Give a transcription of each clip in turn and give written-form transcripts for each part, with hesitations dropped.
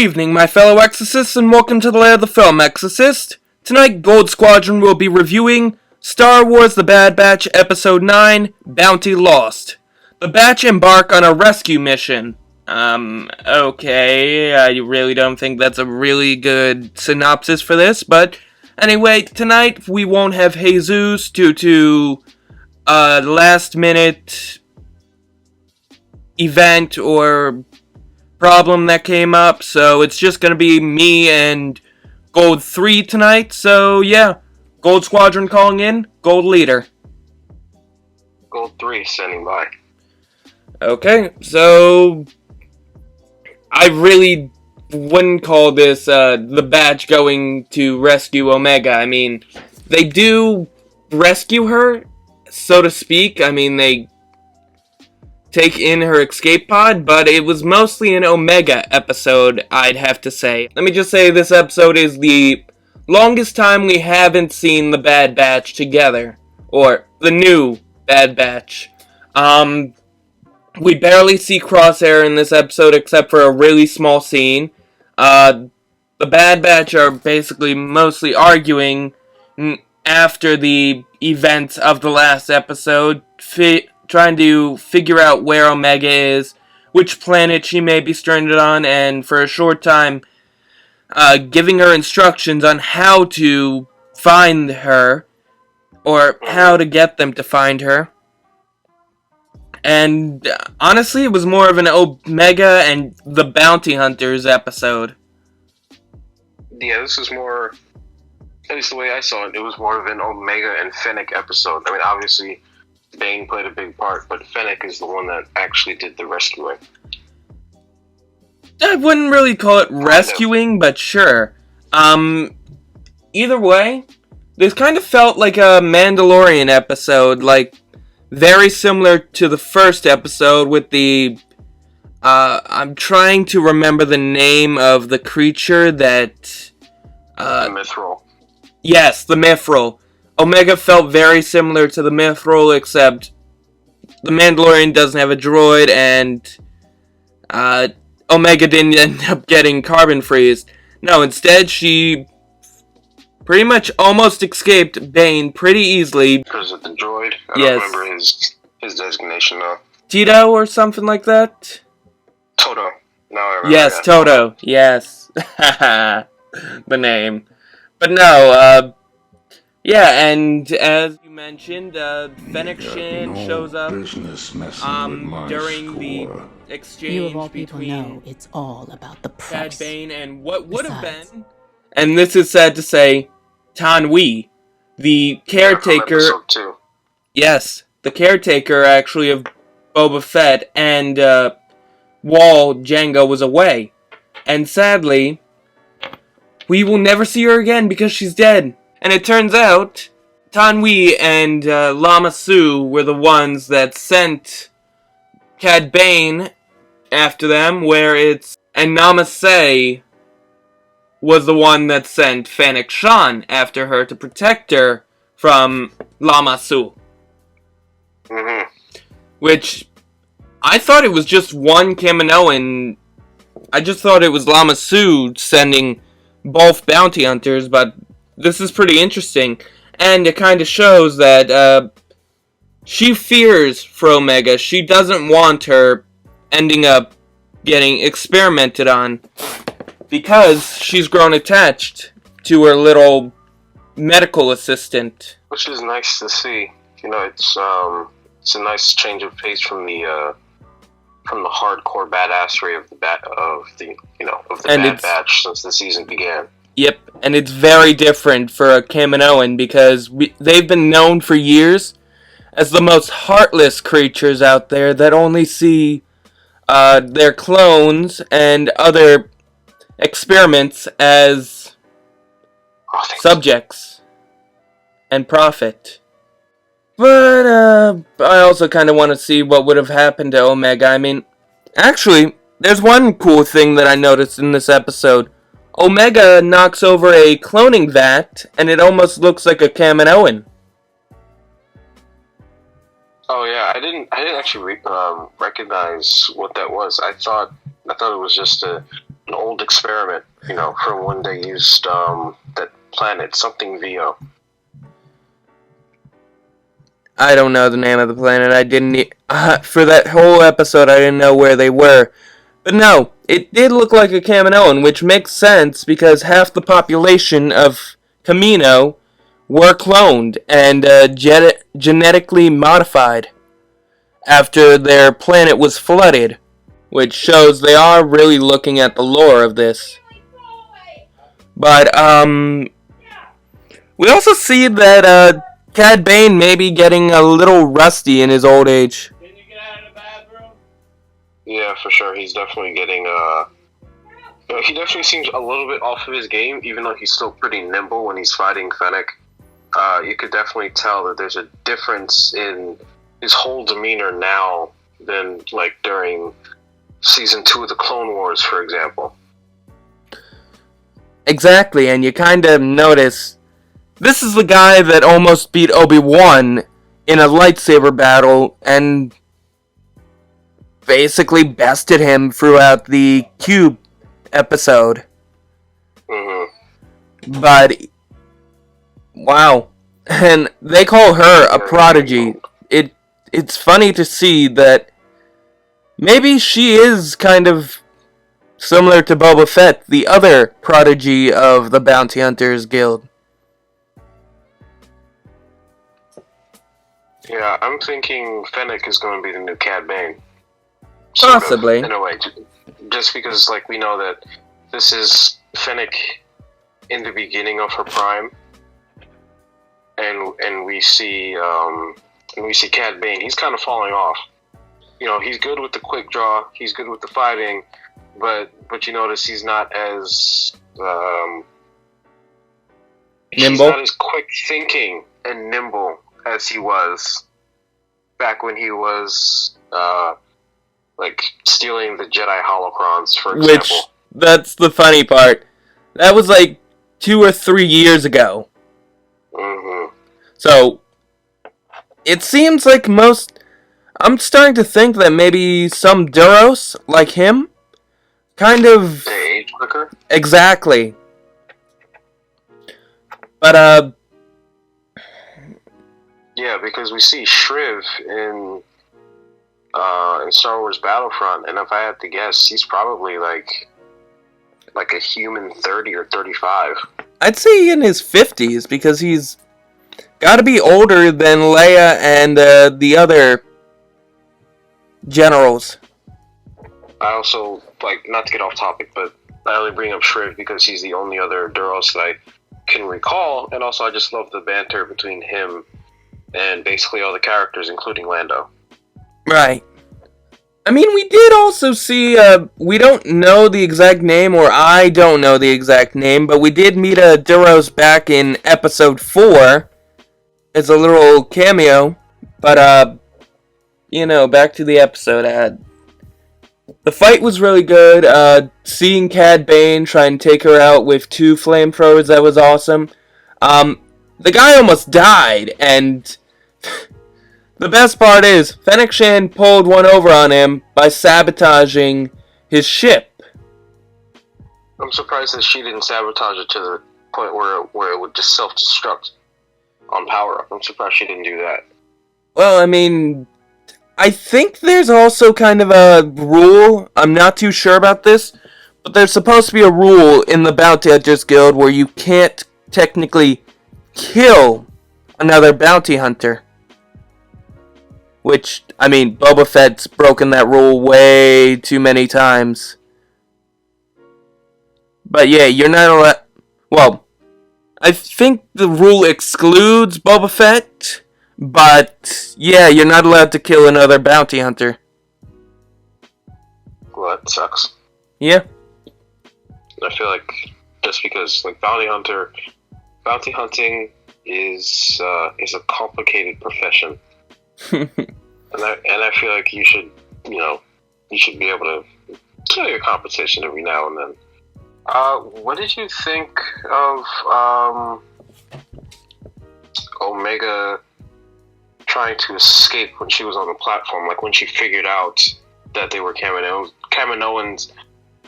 evening, my fellow Exorcists, and welcome to the Lair of the Film Exorcist. Tonight, Gold Squadron will be reviewing Star Wars The Bad Batch Episode 9, Bounty Lost. The Batch embark on a rescue mission. Okay, I really don't think that's a really good synopsis for this, but anyway, tonight we won't have Jesus due to a last-minute event or problem that came up, so it's just gonna be me and Gold 3 tonight, so yeah, Gold Squadron calling in, Gold Leader. Gold 3 standing by. Okay, so I really wouldn't call this the Batch going to rescue Omega. I mean, they do rescue her, so to speak. I mean, they take in her escape pod, but it was mostly an Omega episode, I'd have to say. Let me just say this episode is the longest time we haven't seen the Bad Batch together, or the new Bad Batch. We barely see Crosshair in this episode except for a really small scene. The Bad Batch are basically mostly arguing after the events of the last episode, trying to figure out where Omega is, which planet she may be stranded on, and for a short time, giving her instructions on how to find her, or how to get them to find her. And honestly, it was more of an Omega and the Bounty Hunters episode. Yeah, this is more, at least the way I saw it, it was more of an Omega and Fennic episode. I mean, obviously, Bane played a big part, but Fennic is the one that actually did the rescuing. I wouldn't really call it rescuing, but sure. Either way, this kind of felt like a Mandalorian episode, like, very similar to the first episode with the, I'm trying to remember the name of the creature that, the Mithril. Yes, the Mithril. Omega felt very similar to the Mithril, except the Mandalorian doesn't have a droid, and Omega didn't end up getting carbon freeze. No, instead she pretty much almost escaped Bane pretty easily. Because of the droid? I yes. don't remember his designation though. Tito or something like that? Toto. No, I remember. Yes, that. Toto. Yes. The name. But no, yeah, and as you mentioned, Fennic Shan shows up during the exchange you of all people between know it's all about the price. Cad Bane and what would have been, and this is sad to say, Tan We, the caretaker. Yeah, episode 2. Yes, the caretaker actually of Boba Fett, and while Jango was away, and sadly, we will never see her again because she's dead. And it turns out, Tan We and Lama Su were the ones that sent Cad Bane after them, and Namaste was the one that sent Fennic Shan after her to protect her from Lama Su. Mm-hmm. Which, I thought it was just one Kaminoan. I just thought it was Lama Su sending both bounty hunters, but this is pretty interesting, and it kind of shows that she fears for Omega. She doesn't want her ending up getting experimented on because she's grown attached to her little medical assistant. Which is nice to see. You know, it's a nice change of pace from the hardcore badassery of the Bad Batch since the season began. Yep, and it's very different for a Kaminoan because they've been known for years as the most heartless creatures out there that only see their clones and other experiments as subjects and profit. But I also kind of want to see what would have happened to Omega. I mean, actually, there's one cool thing that I noticed in this episode. Omega knocks over a cloning vat, and it almost looks like a Kaminoan. Oh yeah, I didn't actually recognize what that was. I thought I thought it was just an old experiment, from when they used that planet, something VO. I don't know the name of the planet. I didn't... for that whole episode, I didn't know where they were. But no, it did look like a Kaminoan, which makes sense because half the population of Kamino were cloned and genetically modified after their planet was flooded, which shows they are really looking at the lore of this. But, we also see that, Cad Bane may be getting a little rusty in his old age. Can you get out of the bathroom? Yeah, for sure. He's definitely getting, he definitely seems a little bit off of his game, even though he's still pretty nimble when he's fighting Fennic. You could definitely tell that there's a difference in his whole demeanor now than, like, during Season 2 of the Clone Wars, for example. Exactly, and you kind of notice... This is the guy that almost beat Obi-Wan in a lightsaber battle and basically bested him throughout the Cube episode. Mm-hmm. But, wow. And they call her a prodigy. It's funny to see that maybe she is kind of similar to Boba Fett, the other prodigy of the Bounty Hunters Guild. Yeah, I'm thinking Fennic is going to be the new Cad Bane. Possibly. In a way. Just because, like, we know that this is Fennic in the beginning of her prime. And we see Cad Bane. He's kind of falling off. He's good with the quick draw. He's good with the fighting. But you notice he's not as... nimble? He's not as quick thinking and nimble as he was back when he was stealing the Jedi holocrons, for example. Which, that's the funny part. That was like 2 or 3 years ago. Mm-hmm. So, it seems like I'm starting to think that maybe some Duros, like him, kind of... They age quicker? Exactly. But, yeah, because we see Shriv in Star Wars Battlefront, and if I had to guess, he's probably like a human 30 or 35. I'd say in his 50s, because he's got to be older than Leia and the other generals. I also, not to get off topic, but I only bring up Shriv because he's the only other Duros that I can recall, and also I just love the banter between him and basically all the characters, including Lando. Right. I mean, we did also see, we don't know the exact name, or I don't know the exact name, but we did meet a Duros back in episode 4. It's a little cameo, but, back to the episode. The fight was really good. Seeing Cad Bane try and take her out with 2 flamethrowers, that was awesome. The guy almost died, and the best part is, Fennic Shan pulled one over on him by sabotaging his ship. I'm surprised that she didn't sabotage it to the point where it would just self-destruct on power-up. I'm surprised she didn't do that. Well, I mean, I think there's also kind of a rule, I'm not too sure about this, but there's supposed to be a rule in the Bounty Hunters Guild where you can't technically kill another bounty hunter. Which, I mean, Boba Fett's broken that rule way too many times. But yeah, you're not allowed... Well, I think the rule excludes Boba Fett, but yeah, you're not allowed to kill another bounty hunter. Well, that sucks. Yeah. I feel like just because, bounty hunting is a complicated profession. And I feel like you should be able to kill your competition every now and then. What did you think of Omega trying to escape when she was on the platform? Like when she figured out that they were Kaminoans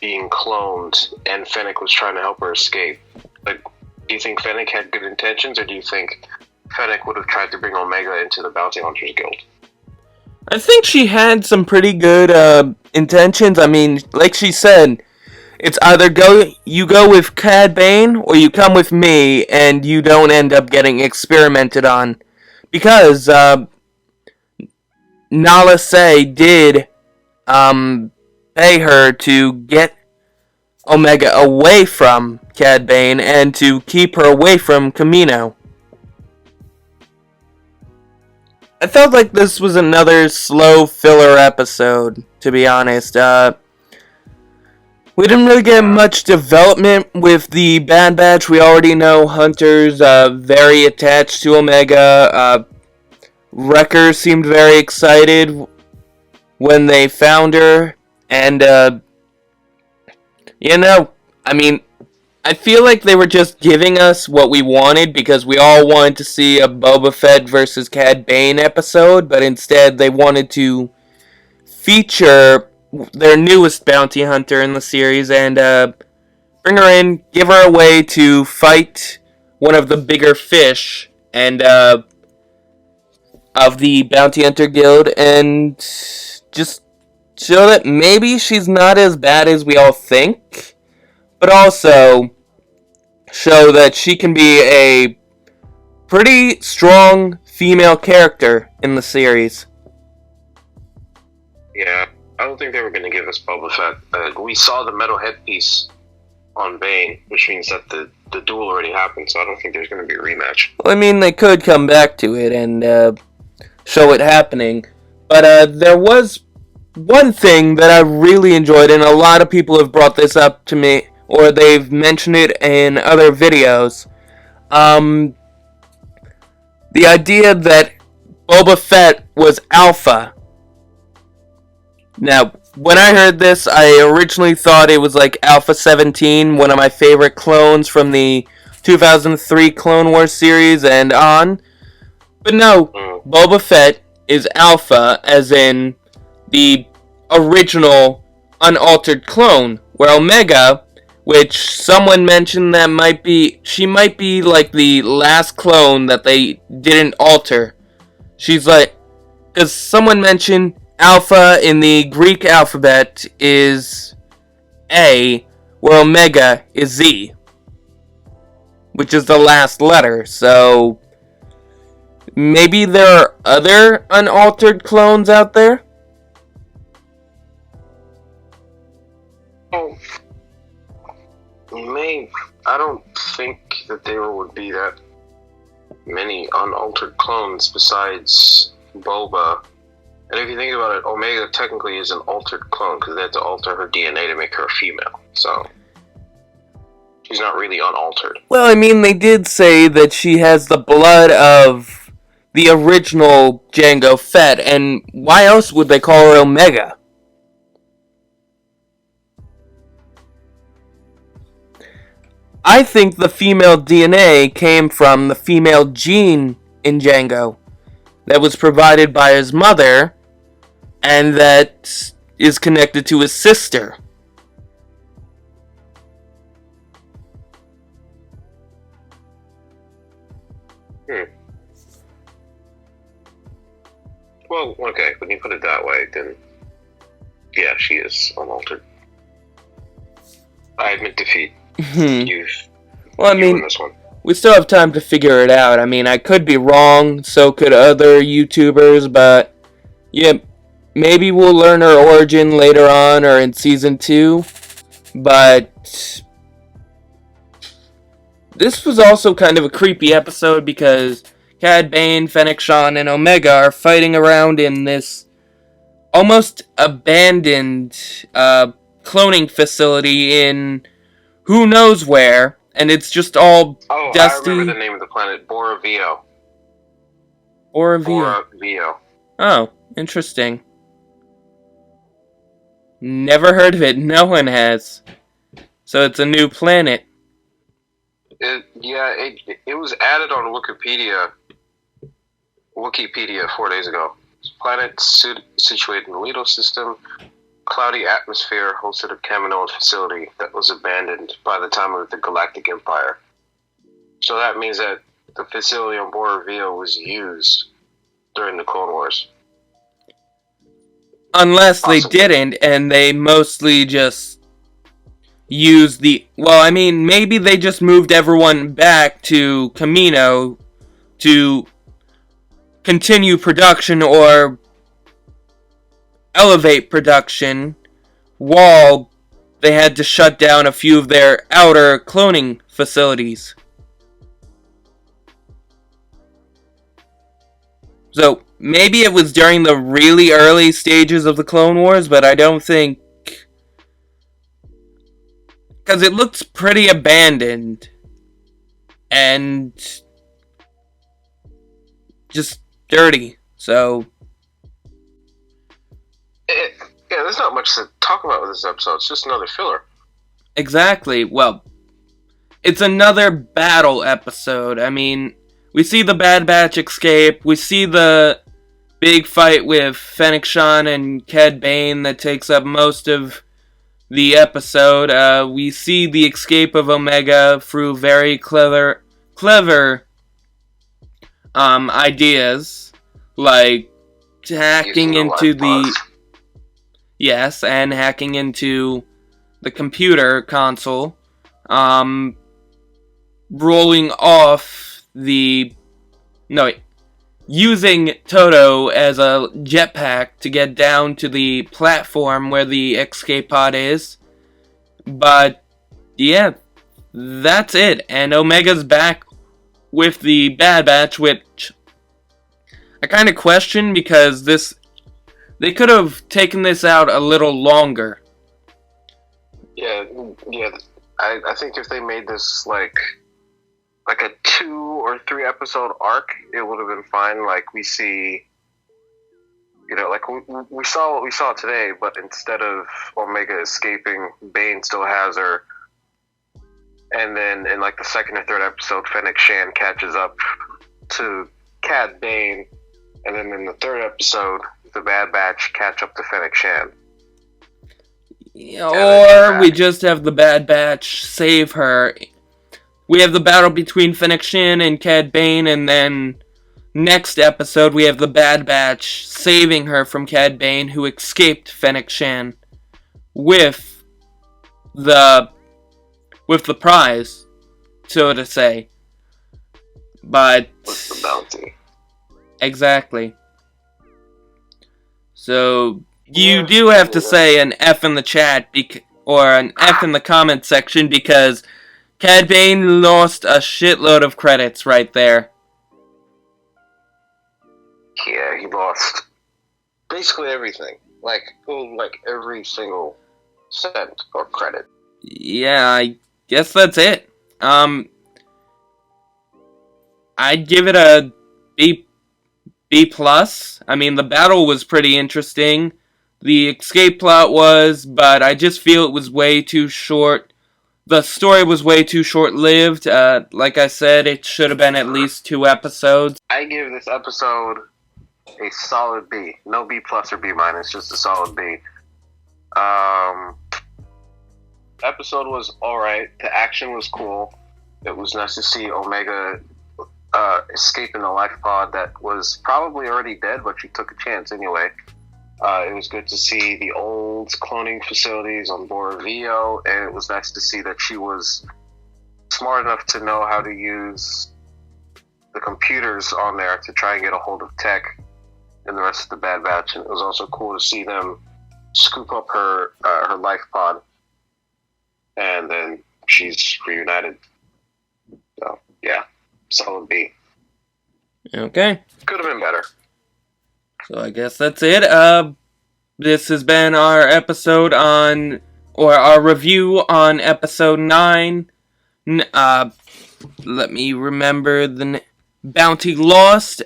being cloned and Fennic was trying to help her escape. Like, do you think Fennic had good intentions, or do you think Fennic would have tried to bring Omega into the Bounty Hunters Guild? I think she had some pretty good intentions. I mean, like she said, it's either you go with Cad Bane or you come with me, and you don't end up getting experimented on, because Nala Se did pay her to get Omega away from Cad Bane and to keep her away from Kamino. I felt like this was another slow filler episode, to be honest. We didn't really get much development with the Bad Batch. We already know Hunter's very attached to Omega. Wrecker seemed very excited when they found her. And, I mean, I feel like they were just giving us what we wanted because we all wanted to see a Boba Fett versus Cad Bane episode, but instead they wanted to feature their newest bounty hunter in the series and bring her in, give her a way to fight one of the bigger fish and of the Bounty Hunter Guild, and just show that maybe she's not as bad as we all think, but also show that she can be a pretty strong female character in the series. Yeah, I don't think they were going to give us Boba Fett. We saw the metal headpiece on Bane, which means that the duel already happened, so I don't think there's going to be a rematch. Well, I mean, they could come back to it and show it happening, but there was one thing that I really enjoyed, and a lot of people have brought this up to me, or they've mentioned it in other videos. The idea that Boba Fett was Alpha. Now, when I heard this, I originally thought it was like Alpha 17, one of my favorite clones from the 2003 Clone Wars series and on. But no, Boba Fett is Alpha, as in the original unaltered clone, where Omega, which someone mentioned that she might be like the last clone that they didn't alter. She's like, because someone mentioned Alpha in the Greek alphabet is A, where Omega is Z, which is the last letter, so maybe there are other unaltered clones out there? Oh, maybe. I don't think that there would be that many unaltered clones besides Boba. And if you think about it, Omega technically is an altered clone because they had to alter her DNA to make her a female. So she's not really unaltered. Well, I mean, they did say that she has the blood of the original Jango Fett, and why else would they call her Omega? I think the female DNA came from the female gene in Jango that was provided by his mother and that is connected to his sister. Well, okay, when you put it that way, then yeah, she is unaltered. I admit defeat. Well, I mean, this one. We still have time to figure it out. I mean, I could be wrong, so could other YouTubers, but yeah, maybe we'll learn her origin later on or in Season 2. But this was also kind of a creepy episode because Cad Bane, Fennic Shan, and Omega are fighting around in this almost abandoned cloning facility in who knows where. And it's just all dusty. I remember the name of the planet, Boravio. Boravio. Boravio. Oh, interesting. Never heard of it. No one has. So it's a new planet. It was added on Wikipedia 4 days ago. It's a planet situated in the Leto system. cloudy atmosphere hosted a Kaminoan facility that was abandoned by the time of the Galactic Empire. So that means that the facility on board Rio was used during the Clone Wars. Unless they didn't, and they mostly just used the... Well, I mean, maybe they just moved everyone back to Kamino to continue production or elevate production while they had to shut down a few of their outer cloning facilities. So, maybe it was during the really early stages of the Clone Wars, but I don't think... Because it looks pretty abandoned. And... just dirty, so... Yeah, there's not much to talk about with this episode. It's just another filler. Exactly. Well, it's another battle episode. I mean... We see the Bad Batch escape. We see the big fight with Fennic Shan and Cad Bane that takes up most of the episode. We see the escape of Omega through very clever ideas, like hacking into the... Yes, and hacking into the computer console. Rolling off using Toto as a jetpack to get down to the platform where the escape pod is. But, yeah, that's it. And Omega's back with the Bad Batch, which I kind of question because they could have taken this out a little longer. Yeah. I think if they made this like a 2 or 3 episode arc, it would have been fine. Like we see, like we saw what we saw today, but instead of Omega escaping, Bane still has her. And then in like the 2nd or 3rd episode, Fennic Shan catches up to Cad Bane, and then in the 3rd episode, the Bad Batch catch up to Fennic Shan. Or we just have the Bad Batch save her. We have the battle between Fennic Shan and Cad Bane, and then next episode we have the Bad Batch saving her from Cad Bane, who escaped Fennic Shan with the prize, so to say. But with the bounty. Exactly. So you do have to say an F in the chat or an F in the comment section because Cad Bane lost a shitload of credits right there. Yeah, he lost basically everything. Like every single cent or credit. Yeah, I guess that's it. I'd give it a B+. I mean, the battle was pretty interesting. The escape plot was, but I just feel it was way too short. The story was way too short-lived. Like I said, it should have been at least 2 episodes. I give this episode a solid B. No B+ or B-, just a solid B. Episode was alright. The action was cool. It was nice to see Omega escaping the life pod that was probably already dead, but she took a chance anyway. It was good to see the old cloning facilities on board Rio, and it was nice to see that she was smart enough to know how to use the computers on there to try and get a hold of Tech and the rest of the Bad Batch. And it was also cool to see them scoop up her life pod, and then she's reunited. So yeah, solid B. Okay. Could have been better. So I guess that's it. This has been our episode on, or our review on episode 9. Let me remember the Bounty Lost.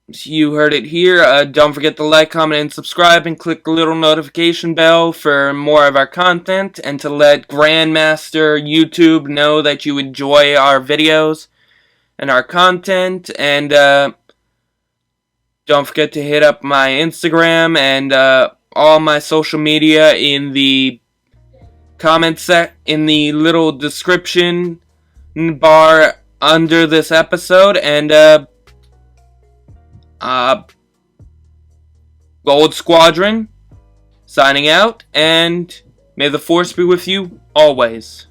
You heard it here. Don't forget to like, comment, and subscribe, and click the little notification bell for more of our content, and to let Grandmaster YouTube know that you enjoy our videos and our content, and Don't forget to hit up my Instagram and all my social media in the in the little description bar under this episode. And Gold Squadron signing out, and may the Force be with you always.